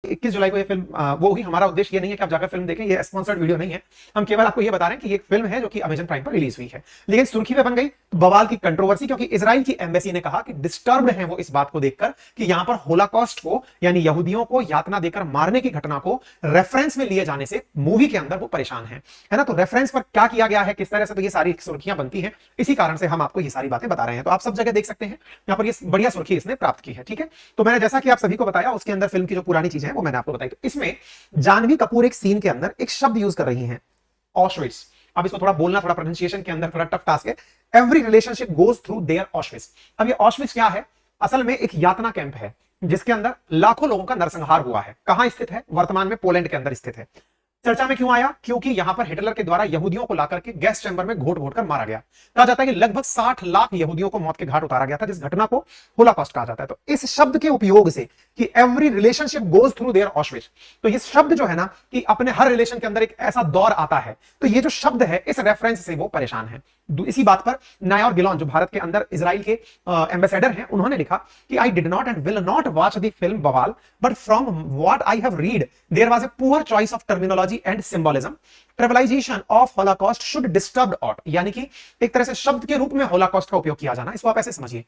21 जुलाई को ये फिल्म वो हुई। हमारा उद्देश्य ये नहीं है कि आप जाकर फिल्म देखें, ये स्पॉन्सर्ड वीडियो नहीं है। हम केवल आपको ये बता रहे हैं कि ये एक फिल्म है जो कि अमेजन प्राइम पर रिलीज हुई है। लेकिन सुर्खी में बन गई तो बवाल की कंट्रोवर्सी, क्योंकि इजराइल की एम्बेसी ने कहा कि डिस्टर्ब्ड है वो इस बात को देखकर कि यहां पर होलोकॉस्ट को यानी यहूदियों को यातना देकर मारने की घटना को रेफरेंस में लिए जाने से मूवी के अंदर वो परेशान है ना। तो रेफरेंस पर क्या किया गया है, किस तरह से, तो ये सारी सुर्खियां बनती हैं। इसी कारण से हम आपको ये सारी बातें बता रहे हैं। तो आप सब जगह देख सकते हैं, यहाँ पर ये बढ़िया सुर्खी इसने प्राप्त की है। ठीक है, तो मैंने जैसा कि आप सभी को बताया, उसके अंदर फिल्म की जो पुरानी चीजें हैं वो मैंने आपको बताई। तो इसमें जानवी कपूर एक सीन के अंदर एक शब्द यूज कर रही हैं, ऑशविट्स। अब इसको थोड़ा बोलना, थोड़ा प्रोनाउंसिएशन के अंदर थोड़ा टफ टास्क है। Every relationship goes through their Auschwitz. अब ये ऑशविट्स क्या है? असल में एक यातना कैंप है जिसके अंदर लाखों लोगों का नरसंहार हुआ है। कहां स्थित है? वर्तमान में पोलैंड के अंदर स्थित है। चर्चा में क्यों आया? क्योंकि यहां पर हिटलर के द्वारा यहूदियों को लाकर के गैस चैंबर में घोट घोट कर मारा गया। कहा जाता है कि लगभग 60 लाख यहूदियों को मौत के घाट उतारा गया था, जिस घटना को होलोकॉस्ट कहा जाता है। तो इस शब्द के उपयोग से कि every relationship goes through their Auschwitz, तो ये शब्द जो है ना कि अपने हर रिलेशन के अंदर एक ऐसा दौर आता है, तो ये जो शब्द है इस रेफरेंस से वो परेशान है। इसी बात पर नायर गिलोन, जो भारत के अंदर इजराइल के एम्बेसडर हैं, उन्होंने लिखा कि I did not and will not watch the film Bawaal, but from what I have read there was a poor choice of terminology and symbolism. Trivialisation of Holocaust should disturb ought, यानी कि एक तरह से शब्द के रूप में होलोकॉस्ट का उपयोग किया जाना, इसको आप ऐसे समझिए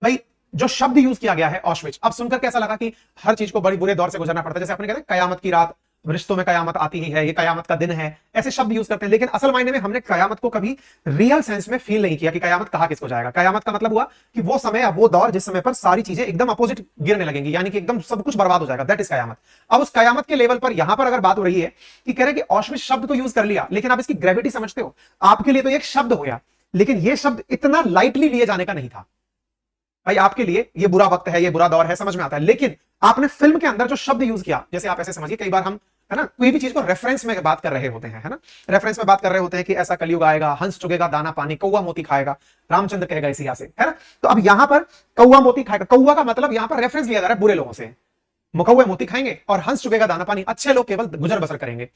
भाई। जो शब्द यूज किया गया है ऑशविट्स, अब सुनकर कैसा लगा कि हर चीज को बड़ी बुरे दौर से गुजरना पड़ता है। जैसे आपने कहते हैं कयामत की रात, रिश्तों में कयामत आती ही है, ये कयामत का दिन है, ऐसे शब्द यूज करते हैं। लेकिन असल मायने में हमने कयामत को कभी रियल सेंस में फील नहीं किया कि कयामत कहां किसको जाएगा। कयामत का मतलब हुआ कि वो समय या वो दौर जिस समय पर सारी चीजें एकदम अपोजिट गिरने लगेंगी, यानी कि एकदम सब कुछ बर्बाद हो जाएगा, दैट इज कयामत। अब उस कयामत के लेवल पर यहां पर अगर बात हो रही है कि कह रहे कि ऑशविट्स शब्द तो यूज कर लिया, लेकिन आप इसकी ग्रेविटी समझते हो? आपके लिए तो एक शब्द हो गया, लेकिन ये शब्द इतना लाइटली लिए जाने का नहीं था भाई। आपके लिए ये बुरा वक्त है, ये बुरा दौर है, समझ में आता है, लेकिन आपने फिल्म के अंदर जो शब्द यूज किया, जैसे आप ऐसे समझिए, कई बार हम है ना कोई भी चीज को रेफरेंस में बात कर रहे होते हैं, है ना, रेफरेंस में बात कर रहे होते हैं कि ऐसा कलयुग आएगा, हंस चुगेगा दाना पानी, कौवा मोती खाएगा, रामचंद्र कहेगा इसी से, है ना। तो अब यहां पर कौवा मोती खाएगा, कौवा का मतलब यहां पर रेफरेंस लिया जा रहा है बुरे लोगों से। कौवे मोती खाएंगे और हंस चुगेगा दाना पानी, अच्छे लोग केवल गुजर बसर करेंगे।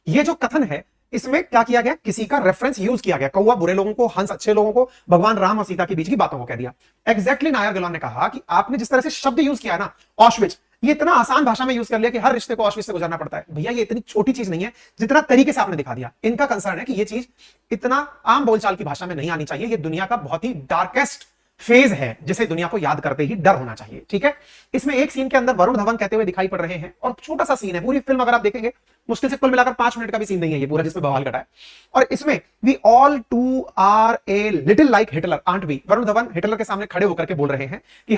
ये जो कथन है, इसमें क्या किया गया? किसी का रेफरेंस यूज किया गया। कौवा बुरे लोगों को, हंस अच्छे लोगों को, भगवान राम और सीता के बीच की बातों को कह दिया। एग्जैक्टली नायर गिलोन ने कहा कि आपने जिस तरह से शब्द यूज किया ना ऑशविट्स, ये इतना आसान भाषा में यूज कर लिया कि हर रिश्ते को ऑशविट्स से गुजरना पड़ता है। भैया ये इतनी छोटी चीज नहीं है जितना तरीके से आपने दिखा दिया। इनका कंसर्न है कि ये चीज इतना आम बोलचाल की भाषा में नहीं आनी चाहिए। ये दुनिया का बहुत ही डार्केस्ट फेज है जिसे दुनिया को याद करते ही डर होना चाहिए। ठीक है, इसमें एक सीन के अंदर वरुण धवन कहते हुए दिखाई पड़ रहे हैं, और छोटा सा सीन है। पूरी फिल्म अगर आप देखेंगे मुश्किल से कुल मिलाकर 5 मिनट का भी सीन नहीं है ये पूरा, जिसमें बवाल घटा है। और इसमें we all too are a little like Hitler aunt we. Varun Dhawan Hitler के सामने खड़े होकर के बोल रहे हैं कि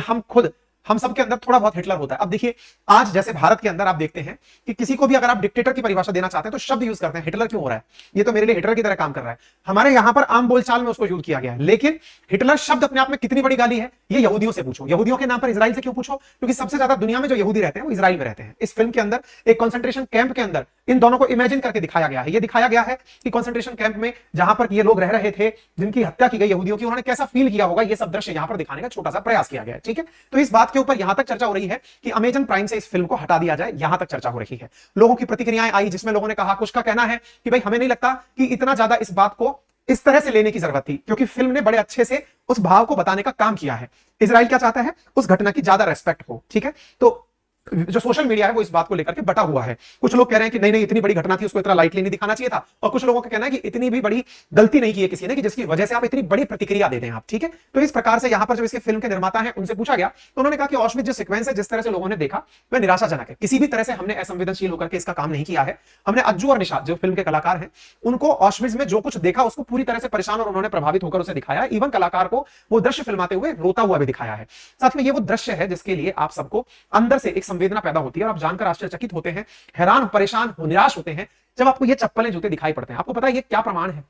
हम सबके अंदर थोड़ा बहुत हिटलर होता है। अब देखिए, आज जैसे भारत के अंदर आप देखते हैं कि किसी को भी अगर आप डिक्टेटर की परिभाषा देना चाहते हैं तो शब्द यूज करते हैं, हिटलर क्यों हो रहा है, ये तो मेरे लिए हिटलर की तरह काम कर रहा है। हमारे यहां पर आम बोलचाल में उसको यूज किया गया है, लेकिन हिटलर शब्द अपने आप में कितनी बड़ी गाली है, ये यहूदियों से पूछो। यहूदियों के नाम पर इजराइल से क्यों पूछो? क्योंकि सबसे ज्यादा दुनिया में जो यहूदी रहते हैं वो इजराइल में रहते हैं। इस फिल्म के अंदर एक कॉन्सेंट्रेशन कैंप के अंदर इन दोनों को इमेजिन करके दिखाया गया है। ये दिखाया गया है कि कॉन्सेंट्रेशन कैंप में जहां पर ये लोग रह रहे थे, जिनकी हत्या की गई यहूदियों की, उन्होंने कैसा फील किया होगा, ये सब दृश्य यहां पर दिखाने का छोटा सा प्रयास किया गया है। ठीक है, तो इस बात के ऊपर यहां तक चर्चा हो रही है कि अमेजन प्राइम से इस फिल्म को हटा दिया जाए, यहां तक चर्चा हो रही है। लोगों की प्रतिक्रियाएं आई, जिसमें लोगों ने कहा, कुछ का कहना है कि भाई हमें नहीं लगता कि इतना ज्यादा इस बात को इस तरह से लेने की जरूरत थी, क्योंकि फिल्म ने बड़े अच्छे से उस भाव को बताने का काम किया है। इजराइल क्या चाहता है? उस घटना की ज्यादा रेस्पेक्ट हो। ठीक है, तो जो सोशल मीडिया है वो इस बात को लेकर के बटा हुआ है। कुछ लोग कह रहे हैं कि नहीं नहीं इतनी बड़ी घटना थी, उसको इतना लाइटली नहीं दिखाना चाहिए था, और कुछ लोगों का कहना है कि इतनी भी बड़ी गलती नहीं की है किसी ने कि जिसकी वजह से आप इतनी बड़ी प्रतिक्रिया दे दें आप। ठीक है, तो इस प्रकार से यहां पर जो इसके फिल्म के निर्माता हैं उनसे पूछा गया, तो उन्होंने कहा कि ऑशविट्ज जो सीक्वेंस है, जिस तरह से लोगों ने देखा, वह निराशाजनक है। किसी भी तरह से हमने असंवेदनशील होकर के इसका काम नहीं किया है। हमने अज्जू और निशात, जो फिल्म के कलाकार हैं, उनको ऑशविट्ज में जो कुछ देखा उसको पूरी तरह से परेशान और उन्होंने प्रभावित होकर उसे दिखाया। इवन कलाकार को वो दृश्य फिल्माते हुए रोता हुआ भी दिखाया है। साथ में ये वो दृश्य है जिसके लिए आप सबको अंदर से एक संवेदना पैदा होती है, जानकर आश्चर्यचकित होते हैं, हैरान, परेशान, निराश होते हैं जब आपको ये चप्पलें जूते दिखाई पड़ते हैं। आपको पता है ये क्या प्रमाण है?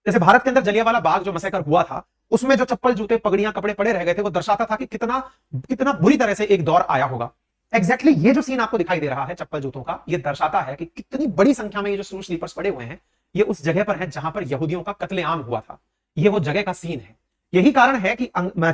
जैसे भारत के अंदर जलियांवाला बाग जो मसैकर हुआ था, उसमें जो चप्पल जूते पगड़ियां कपड़े पड़े रह गए थे, वो दर्शाता था कि कितना कितना बुरी तरह से एक दौर आया होगा। एग्जैक्टली ये जो सीन आपको दिखाई दे रहा है चप्पल जूतों का, ये दर्शाता है कि कितनी बड़ी संख्या में ये जो शू स्लीपर्स पड़े हुए हैं, ये उस जगह पर है जहां पर यहूदियों का कत्लेआम हुआ था। ये वो जगह का सीन है। यही कारण है कि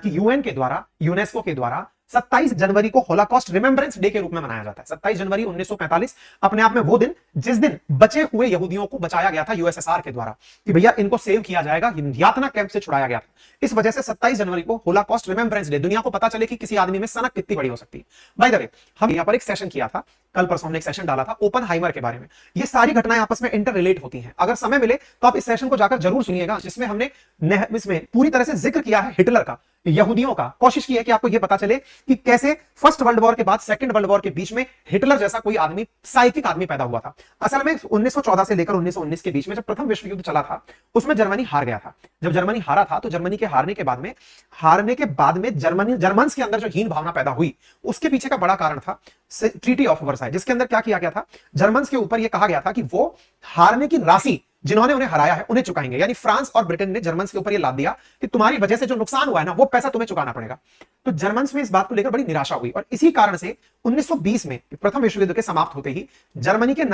यूएन के द्वारा, यूनेस्को के द्वारा 27 जनवरी को होलाकॉस्ट रिमेम्बरेंस डे के रूप में मनाया जाता है। 27 जनवरी 1945 अपने आप में वो दिन जिस दिन बचे हुए यहूदियों को बचाया गया था यूएसएसआर के द्वारा, कि भैया इनको सेव किया जाएगा, यातना कैंप से छुड़ाया गया था। इस वजह से 27 जनवरी को होलाकॉस्ट रिमेम्बरेंस डे, दुनिया को पता चले कि किसी आदमी में सनक कितनी बड़ी हो सकती है। बाय द वे, हम यहां पर एक सेशन किया था, कल परसों हमने एक सेशन डाला था ओपनहाइमर के बारे में। ये सारी घटनाएं आपस में इंटर रिलेट होती हैं। अगर समय मिले तो आप इस सेशन को जाकर जरूर सुनिएगा, जिसमें हमने इसमें पूरी तरह से जिक्र किया है हिटलर का, यहूदियों का। कोशिश की है कि आपको यह पता चले कि कैसे फर्स्ट वर्ल्ड वॉर के बाद सेकंड वर्ल्ड वॉर के बीच में हिटलर जैसा कोई आदमी, साइकिक आदमी पैदा हुआ था। असल में 1914 से लेकर 1919 के बीच में जब प्रथम विश्व युद्ध चला था, उसमें जर्मनी हार गया था। जब जर्मनी हारा था तो जर्मनी के हारने के बाद में जर्मन्स के अंदर जो हीन भावना पैदा हुई, उसके पीछे का बड़ा कारण था ट्रीटी ऑफ वर्साई, जिसके अंदर क्या किया गया था, जर्मन्स के ऊपर यह कहा गया था कि वो हारने की राशि जिन्होंने उन्हें हराया है उन्हें चुकाएंगे। यानी फ्रांस और ब्रिटेन ने जर्मन्स के ऊपर यह लाद दिया कि तुम्हारी वजह से जो नुकसान हुआ है ना, वो पैसा तुम्हें चुकाना पड़ेगा। तो जर्मन्स में इस बात को लेकर बड़ी निराशा हुई और इसी कारण से 1920 में प्रथम विश्व युद्ध के समाप्त होते ही जर्मनी के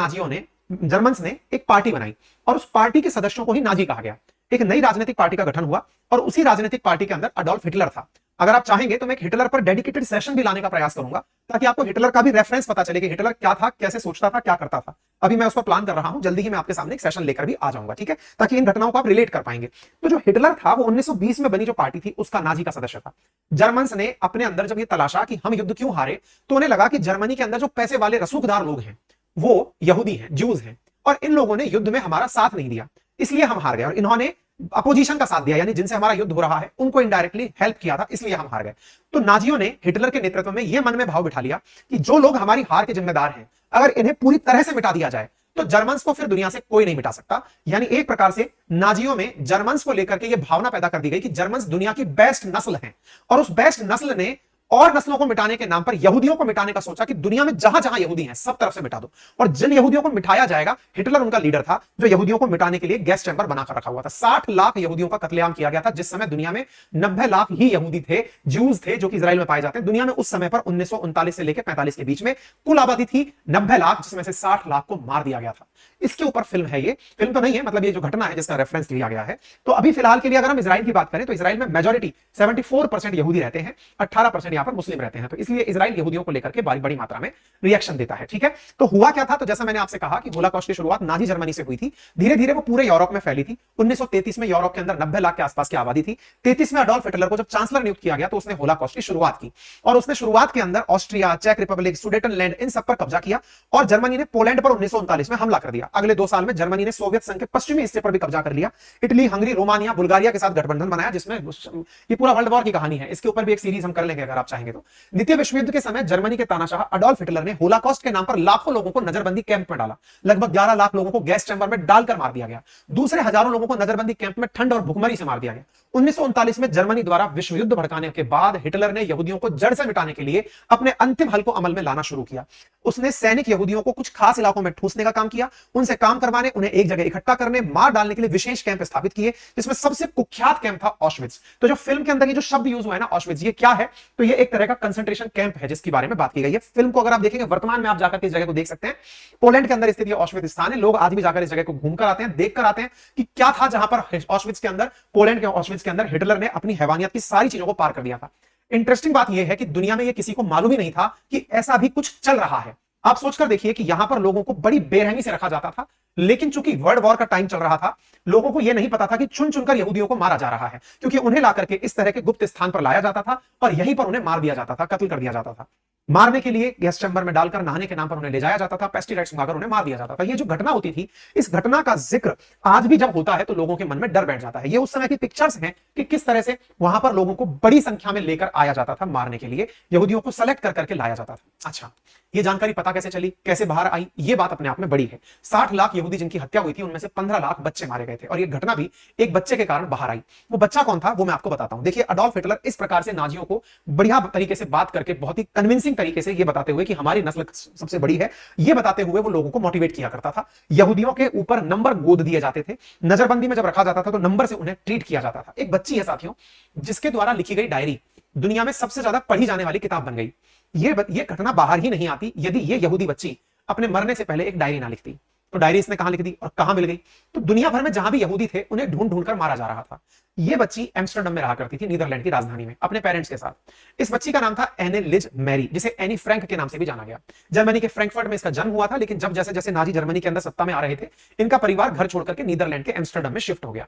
जर्मन्स ने एक पार्टी बनाई और उस पार्टी के सदस्यों को ही नाजी कहा गया। एक नई राजनीतिक पार्टी का गठन हुआ और उसी राजनीतिक पार्टी के अंदर अडोल्फ हिटलर था। अगर आप चाहेंगे तो मैं एक हिटलर पर डेडिकेटेड सेशन भी लाने का प्रयास करूंगा, ताकि आपको हिटलर का भी रेफरेंस पता चले कि हिटलर क्या था, कैसे सोचता था, क्या करता था। अभी मैं उस पर प्लान कर रहा हूं, जल्दी ही मैं आपके सामने एक सेशन लेकर भी आ जाऊंगा, ठीक है, ताकि इन घटनाओं को आप रिलेट कर पाएंगे। तो जो हिटलर था वो 1920 में बनी जो पार्टी थी उसका नाजी का सदस्य था। जर्मन्स ने अपने अंदर जब ये तलाशा कि हम युद्ध क्यों हारे, तो उन्हें लगा कि जर्मनी के अंदर जो पैसे वाले रसूखदार लोग हैं वो यहूदी हैं, ज्यूज हैं, और इन लोगों ने युद्ध में हमारा साथ नहीं दिया, इसलिए हम हार गए। और इन्होंने अपोजिशन का साथ दिया, यानी जिनसे हमारा युद्ध हो रहा है उनको इनडायरेक्टली हेल्प किया था, इसलिए हम हार गए। तो नाजियों ने हिटलर के नेतृत्व में यह मन में भाव बिठा लिया कि जो लोग हमारी हार के जिम्मेदार हैं, अगर इन्हें पूरी तरह से मिटा दिया जाए तो जर्मन्स को फिर दुनिया से कोई नहीं मिटा सकता। यानी एक प्रकार से नाजियों में जर्मन्स को लेकर के यह भावना पैदा कर दी गई कि जर्मन्स दुनिया की बेस्ट नस्ल हैं, और उस बेस्ट नस्ल ने और नस्लों को मिटाने के नाम पर यहूदियों को मिटाने का सोचा कि दुनिया में जहां जहां यहूदी हैं सब तरफ से मिटा दो। और जिन यहूदियों को मिटाया जाएगा, हिटलर उनका लीडर था जो यहूदियों को मिटाने के लिए गैस चैंबर बनाकर रखा हुआ था। 60 लाख यहूदियों का कत्लेआम किया गया था, जिस समय दुनिया में 90 लाख ही यहूदी थे, ज्यूज थे, जो कि इजराइल में पाए जाते हैं। दुनिया में उस समय पर 1939 से लेकर 45 के बीच में कुल आबादी थी 90 लाख, जिसमें से 60 लाख को मार दिया गया था। इसके ऊपर फिल्म है, ये फिल्म तो नहीं है, मतलब ये जो घटना है जिसका रेफरेंस लिया गया है। तो अभी फिलहाल के लिए अगर हम इजराइल की बात करें तो इजराइल में मेजॉरिटी 74% यहूदी रहते हैं, 18% यहां पर मुस्लिम रहते हैं। तो इसलिए इजराइल यहूदियों को लेकर के बड़ी मात्रा में रिएक्शन देता है, ठीक है। तो हुआ क्या था, तो जैसा मैंने आपसे कहा कि होलाकॉस्ट की शुरुआत नाजी जर्मनी से हुई थी, धीरे धीरे वो पूरे यूरोप में फैली थी। 1933 में यूरोप के अंदर 90 लाख के आसपास की आबादी थी। 33 में अडोल्फ हिटलर को जब चांसलर नियुक्त किया गया तो उसने होलाकॉस्ट की शुरुआत की, और उसने शुरुआत के अंदर ऑस्ट्रिया, चेक रिपब्लिक, सुडेटनलैंड, इन सब पर कब्जा किया, और जर्मनी ने पोलैंड पर 1939 में हमला कर दिया। अगले 2 साल में जर्मनी ने सोवियत संघ के पश्चिमी हिस्से पर भी कब्जा कर लिया। इटली, हंगरी, रोमानिया, बुल्गारिया के साथ गठबंधन बनाया, जिसमें ये पूरा वर्ल्ड वॉर की कहानी है। इसके ऊपर भी एक सीरीज हम कर लेंगे अगर आप चाहेंगे तो। द्वितीय विश्व युद्ध के समय जर्मनी के तानाशाह अडोल्फ हिटलर ने होलाकॉस्ट के नाम पर लाखों लोगों को नजरबंदी कैंप में डाला। लगभग 11 लाख लोगों को गैस चैंबर में डालकर मार दिया गया। दूसरे हजारों लोगों को नजरबंदी कैंप में ठंड और भुखमरी से मार दिया गया। 1939 में जर्मनी द्वारा विश्व युद्ध भड़काने के बाद हिटलर ने यहूदियों को जड़ से मिटाने के लिए अपने अंतिम हल को अमल में लाना शुरू किया। उसने सैनिक यहूदियों को कुछ खास इलाकों में ठूसने का काम किया, उनसे काम करवाने, उन्हें एक जगह इकट्ठा करने, मार डालने के लिए विशेष कैंप स्थापित किए, जिसमें सबसे कुख्यात कैंप था ऑश्विट्ज। तो जो फिल्म के अंदर ये जो शब्द यूज हुआ है ना ऑश्विट्ज, ये क्या है, तो ये एक तरह का कंसंट्रेशन कैंप है जिसके बारे में बात की गई है। फिल्म को अगर आप देखेंगे, वर्तमान में आप जाकर इस जगह को देख सकते हैं। पोलैंड के अंदर स्थित यह ऑश्विट्ज स्थान है। लोग आज भी जाकर इस जगह को घूमकर आते हैं, देखकर आते हैं कि क्या था जहां पर ऑश्विट्ज के अंदर, पोलैंड के ऑश्विट्ज के अंदर हिटलर ने अपनी हैवानियत की सारी चीजों को पार कर दिया था। इंटरेस्टिंग बात यह है कि दुनिया में यह किसी को मालूम ही नहीं था कि ऐसा भी कुछ चल रहा है। आप सोचकर देखिए कि यहां पर लोगों को बड़ी बेरहमी से रखा जाता था, लेकिन चूंकि वर्ल्ड वॉर का टाइम चल रहा था, लोगों को यह नहीं पता था कि चुन चुनकर यहूदियों को मारा जा रहा है, क्योंकि उन्हें लाकर के इस तरह के गुप्त स्थान पर लाया जाता था और यहीं पर उन्हें मार दिया जाता था, कत्ल कर दिया जाता था। मारने के लिए गैस चैंबर में डालकर नहाने के नाम पर उन्हें ले जाया जाता था, पेस्टिसाइड्स मंगाकर उन्हें मार दिया जाता था। ये जो घटना होती थी, इस घटना का जिक्र आज भी जब होता है तो लोगों के मन में डर बैठ जाता है। ये उस समय की पिक्चर्स हैं कि किस तरह से वहां पर लोगों को बड़ी संख्या में लेकर आया जाता था मारने के लिए, यहूदियों को सेलेक्ट कर करके लाया जाता था। अच्छा, ये जानकारी पता कैसे चली, कैसे बाहर आई, ये बात अपने आप में बड़ी है। 60 लाख यहूदी जिनकी हत्या हुई थी, उनमें से 15 लाख बच्चे मारे गए थे, और ये घटना भी एक बच्चे के कारण बाहर आई। वो बच्चा कौन था वो मैं आपको बताता हूं। देखिए, अडोल्फ हिटलर इस प्रकार से नाजियों को बढ़िया तरीके से बात करके, बहुत ही कन्विंसिंग तरीके से ये बताते हुए कि हमारी नस्ल सबसे बड़ी है, ये बताते हुए वो लोगों को मोटिवेट किया करता था। यहूदियों के ऊपर नंबर गोद दिए जाते थे, नजरबंदी में जब रखा जाता था तो नंबर से उन्हें ट्रीट किया जाता था। एक बच्ची है साथियों, जिसके द्वारा लिखी गई डायरी दुनिया में सबसे ज्यादा पढ़ी जाने वाली किताब बन गई। ये घटना बाहर ही नहीं आती यदि ये यहूदी बच्ची अपने मरने से पहले एक डायरी ना लिखती। तो डायरी इसने कहां लिख दी और कहां मिल गई? तो दुनिया भर में जहां भी यहूदी थे उन्हें ढूंढ ढूंढ कर मारा जा रहा था। ये बच्ची एम्स्टर्डम में रहा करती थी, नीदरलैंड की राजधानी में, अपने पेरेंट्स के साथ। इस बच्ची का नाम था एने लिज मैरी, जिसे एनी फ्रैंक के नाम से भी जाना गया। जर्मनी के फ्रैंकफर्ट में इसका जन्म हुआ था, लेकिन जब जैसे जैसे नाजी जर्मनी के अंदर सत्ता में आ रहे थे, इनका परिवार घर छोड़कर के नीदरलैंड के एम्स्टर्डम में शिफ्ट हो गया।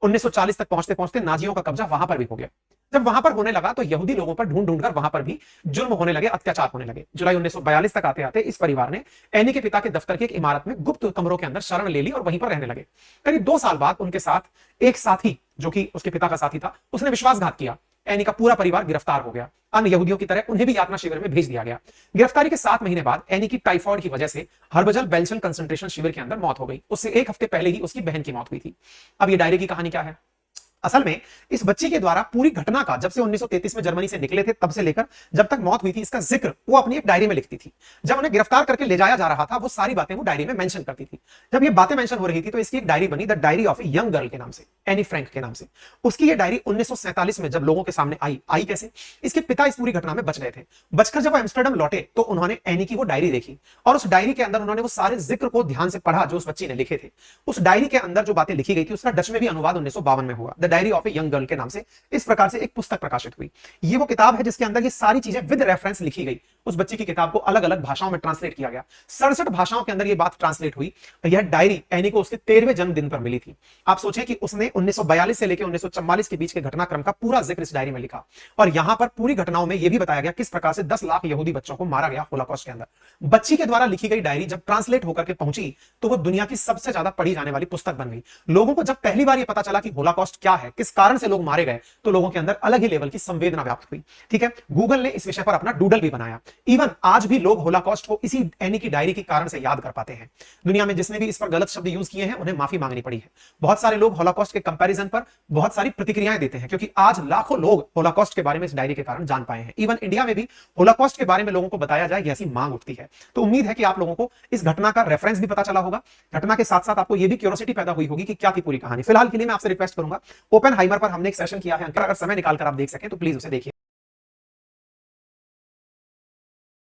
1940 तक पहुंचते पहुंचते नाजियों का कब्जा वहां पर भी हो गया। जब वहां पर होने लगा तो यहूदी लोगों पर ढूंढ ढूंढ कर वहां पर भी जुल्म होने लगे, अत्याचार होने लगे। जुलाई 1942 तक आते आते इस परिवार ने एनी के पिता के दफ्तर की एक इमारत में गुप्त कमरों के अंदर शरण ले ली और वहीं पर रहने लगे। करीब 2 साल बाद उनके साथ एक साथी, जो कि उसके पिता का साथी था, उसने विश्वासघात किया। एनी का पूरा परिवार गिरफ्तार हो गया। अन्य यहूदियों की तरह उन्हें भी यातना शिविर में भेज दिया गया। गिरफ्तारी के 7 महीने बाद एनी की टाइफॉइड की वजह से हर्बजल बेल्चन कंसंट्रेशन शिविर के अंदर मौत हो गई। उससे 1 हफ्ते पहले ही उसकी बहन की मौत हुई थी। अब ये डायरी की कहानी क्या है? असल में इस बच्ची के द्वारा पूरी घटना का, जब से 1933 में जर्मनी से निकले थे तब से लेकर जब तक मौत हुई थी, इसका जिक्र वो अपनी एक डायरी में लिखती थी। जब उन्हें गिरफ्तार करके ले जाया जा रहा था, वो सारी बातें वो डायरी में मेंशन करती थी। जब ये बातें मेंशन हो रही थी तो इसकी एक डायरी बनी, the diary of a young girl के नाम से, एनी फ्रैंक के नाम से। उसकी ये डायरी 1947 में जब लोगों के सामने आई कैसे? इसके पिता इस पूरी घटना में बच गए थे। बचकर जब वो एम्स्टर्डम लौटे तो उन्होंने एनी की वो डायरी देखी और उस डायरी के अंदर उन्होंने वो सारे जिक्र को ध्यान से पढ़ा जो उस बच्ची ने लिखे थे। उस डायरी के अंदर जो बातें लिखी गई थी उसका डच में भी अनुवाद 1952 में हुआ, the diary of a young girl के नाम से। इस प्रकार से एक पुस्तक प्रकाशित हुई। ये वो किताब है जिसके अंदर ये सारी चीजें विद रेफरेंस लिखी गई। उस बच्ची की किताब को अलग अलग भाषाओं में ट्रांसलेट किया गया। 67 भाषाओं के अंदर ये बात ट्रांसलेट हुई। यह डायरी एनी को उसके 13वें जन्मदिन पर मिली थी। आप सोचें कि उसने 1942 से लेकर 1944 के बीच के घटनाक्रम का पूरा जिक्र इस डायरी में लिखा और यहां पर पूरी घटनाओं में यह भी बताया गया किस प्रकार से 10 लाख यहूदी बच्चों को मारा गया होलोकॉस्ट के अंदर। बच्ची के द्वारा लिखी गई डायरी जब ट्रांसलेट होकर के पहुंची तो वो दुनिया की सबसे ज्यादा पढ़ी जाने वाली पुस्तक बन गई। लोगों को जब पहली बार यह पता चला कि होलोकॉस्ट क्या है, किस कारण से लोग मारे गए, तो लोगों के अंदर अलग ही लेवल की संवेदना व्याप्त हुई। ठीक है, गूगल ने इस विषय पर अपना डूडल भी बनाया। इवन आज भी लोग होलोकॉस्ट को इसी एनी की डायरी के कारण से याद कर पाते हैं। दुनिया में जिसने भी इस पर गलत शब्द यूज किए हैं उन्हें माफी मांगनी पड़ी है। बहुत सारे लोग होलोकॉस्ट के कंपैरिजन पर बहुत सारी प्रतिक्रियाएं देते हैं क्योंकि आज लाखों लोग होलोकॉस्ट के बारे में इस डायरी के कारण जान पाए हैं। इवन इंडिया में भी होलोकॉस्ट के बारे में लोगों को बताया जाए ऐसी मांग उठती है। तो उम्मीद है कि आप लोगों को इस घटना का रेफरेंस भी पता चला होगा। घटना के साथ साथ आपको यह भी क्यूरियोसिटी पैदा हुई होगी कि क्या थी पूरी कहानी। फिलहाल के लिए मैं आपसे रिक्वेस्ट करूंगा, ओपेनहाइमर पर हमने एक सेशन किया है, अगर समय निकालकर आप देख सकें तो प्लीज उसे देखिए।